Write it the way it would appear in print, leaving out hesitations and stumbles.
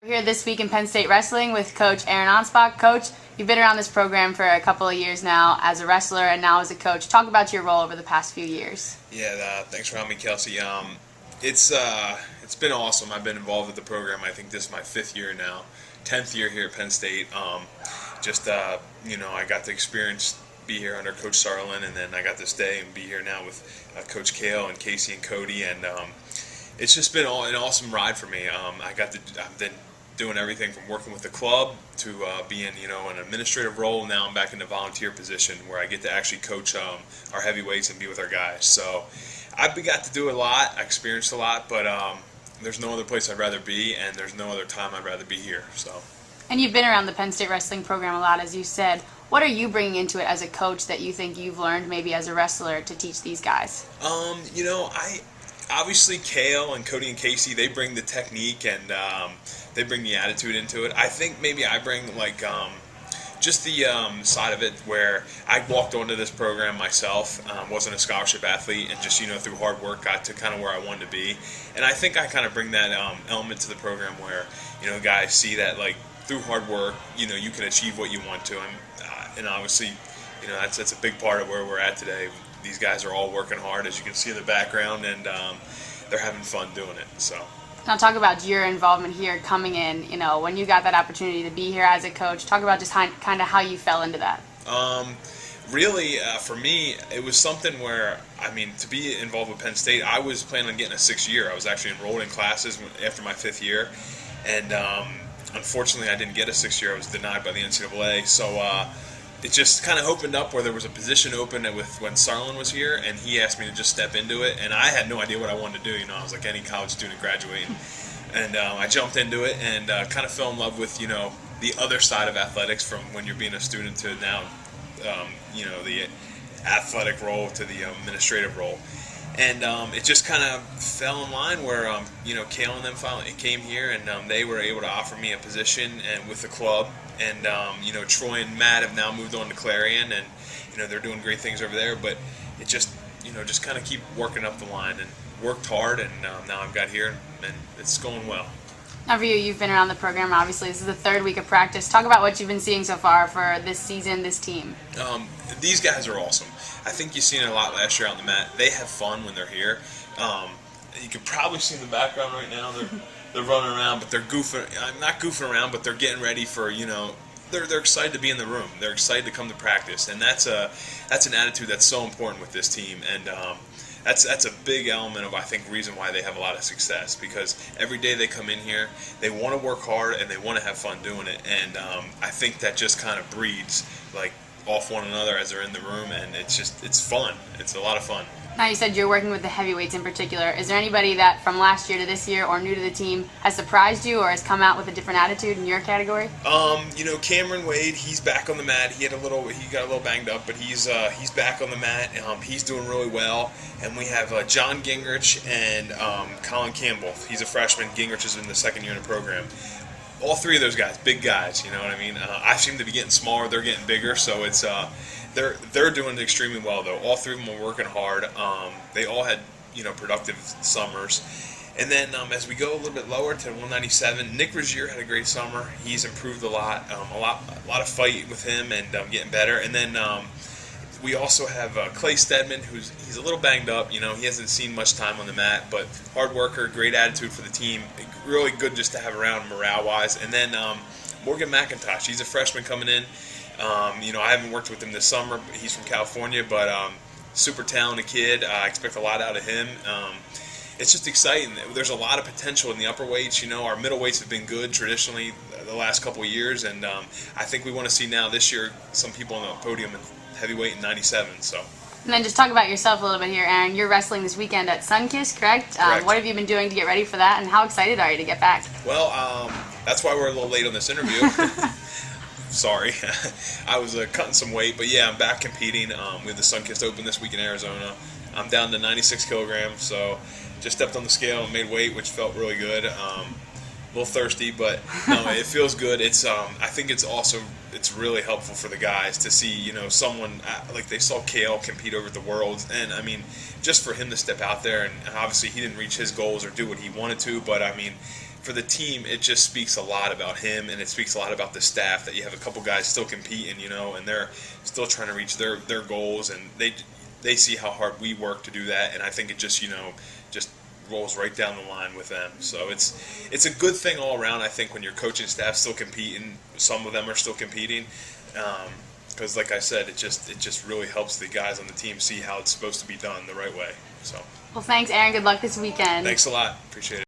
We're here this week in Penn State Wrestling with Coach Aaron Anspach. Coach, you've been around this program for a couple of years now as a wrestler and now as a coach. Talk about your role over the past few years. Yeah, thanks for having me, Kelsey. It's been awesome. I've been involved with the program. I think this is my 5th year now, 10th year here at Penn State. I got to be here under Coach Sarlin, and then I got to stay and be here now with Coach Kale and Casey and Cody, and it's just been an awesome ride for me. I've been doing everything from working with the club to being, an administrative role. Now I'm back in the volunteer position where I get to actually coach our heavyweights and be with our guys. So I've got to do a lot. I experienced a lot, but there's no other place I'd rather be, and there's no other time I'd rather be here. So. And you've been around the Penn State Wrestling program a lot, as you said. What are you bringing into it as a coach that you think you've learned maybe as a wrestler to teach these guys? Obviously Kale and Cody and Casey, they bring the technique and they bring the attitude into it. I think maybe I bring just the side of it where I walked onto this program myself, wasn't a scholarship athlete, and just through hard work got to kind of where I wanted to be. And I think I kind of bring that element to the program where guys see that through hard work you can achieve what you want to, and obviously that's a big part of where we're at today. These guys are all working hard, as you can see in the background, and they're having fun doing it. So. Now talk about your involvement here coming in, when you got that opportunity to be here as a coach. Talk about just kind of how you fell into that. Really, for me, it was something where, to be involved with Penn State, I was planning on getting a 6th year. I was actually enrolled in classes after my 5th year, and unfortunately I didn't get a 6th year. I was denied by the NCAA, so it just kind of opened up where there was a position open when Sarlin was here, and he asked me to just step into it, and I had no idea what I wanted to do. I was like any college student graduating, and I jumped into it and kind of fell in love with the other side of athletics, from when you're being a student to now the athletic role to the administrative role. And it just kind of fell in line where Kale and them finally came here, and they were able to offer me a position and with the club. And Troy and Matt have now moved on to Clarion, and they're doing great things over there. But it just kind of keep working up the line and worked hard, and now I've got here, and it's going well. Now for you, you've been around the program. Obviously, this is the 3rd week of practice. Talk about what you've been seeing so far for this season, this team. These guys are awesome. I think you've seen it a lot last year on the mat. They have fun when they're here. You can probably see in the background right now. They're running around, but they're goofing. Not goofing around, but they're getting ready for They're excited to be in the room. They're excited to come to practice, and that's an attitude that's so important with this team. And that's a big element of, I think, reason why they have a lot of success, because every day they come in here, they want to work hard and they want to have fun doing it. And I think that just kind of breeds off one another as they're in the room, and it's fun. It's a lot of fun. Now you said you're working with the heavyweights in particular. Is there anybody that from last year to this year or new to the team has surprised you or has come out with a different attitude in your category? Cameron Wade, he's back on the mat. He got a little banged up, but he's back on the mat. He's doing really well. And we have John Gingrich and Colin Campbell. He's a freshman. Gingrich is in the 2nd year in the program. All 3 of those guys, big guys, you know what I mean? I seem to be getting smaller, they're getting bigger, so it's they're doing extremely well though. All 3 of them are working hard. They all had productive summers. And then as we go a little bit lower to 197, Nick Rozier had a great summer. He's improved a lot of fight with him and getting better. And then we also have Clay Stedman, he's a little banged up. He hasn't seen much time on the mat, but hard worker, great attitude for the team. Really good just to have around morale-wise. And then Morgan McIntosh, he's a freshman coming in. I haven't worked with him this summer. He's from California, but super talented kid. I expect a lot out of him. It's just exciting. There's a lot of potential in the upper weights. Our middle weights have been good traditionally the last couple of years, and I think we want to see now this year some people on the podium in heavyweight in 97. So. And then just talk about yourself a little bit here, Aaron. You're wrestling this weekend at Sunkist, correct? Correct. What have you been doing to get ready for that, and how excited are you to get back? Well, that's why we're a little late on this interview. Sorry. I was cutting some weight, but yeah, I'm back competing. We have the Sunkist Open this week in Arizona. I'm down to 96 kilograms, so just stepped on the scale and made weight, which felt really good. A little thirsty, but no, it feels good. It's I think it's really helpful for the guys to see someone like they saw Kale compete over at the Worlds, and just for him to step out there, and obviously he didn't reach his goals or do what he wanted to, but for the team, it just speaks a lot about him, and it speaks a lot about the staff that you have a couple guys still competing, and they're still trying to reach their goals, and they see how hard we work to do that, and I think it just just rolls right down the line with them. So it's a good thing all around. I think when your coaching staff still competing, some of them are still competing, because like I said, it just really helps the guys on the team see how it's supposed to be done the right way. So well, thanks, Aaron. Good luck this weekend. thanks a lot. Appreciate it.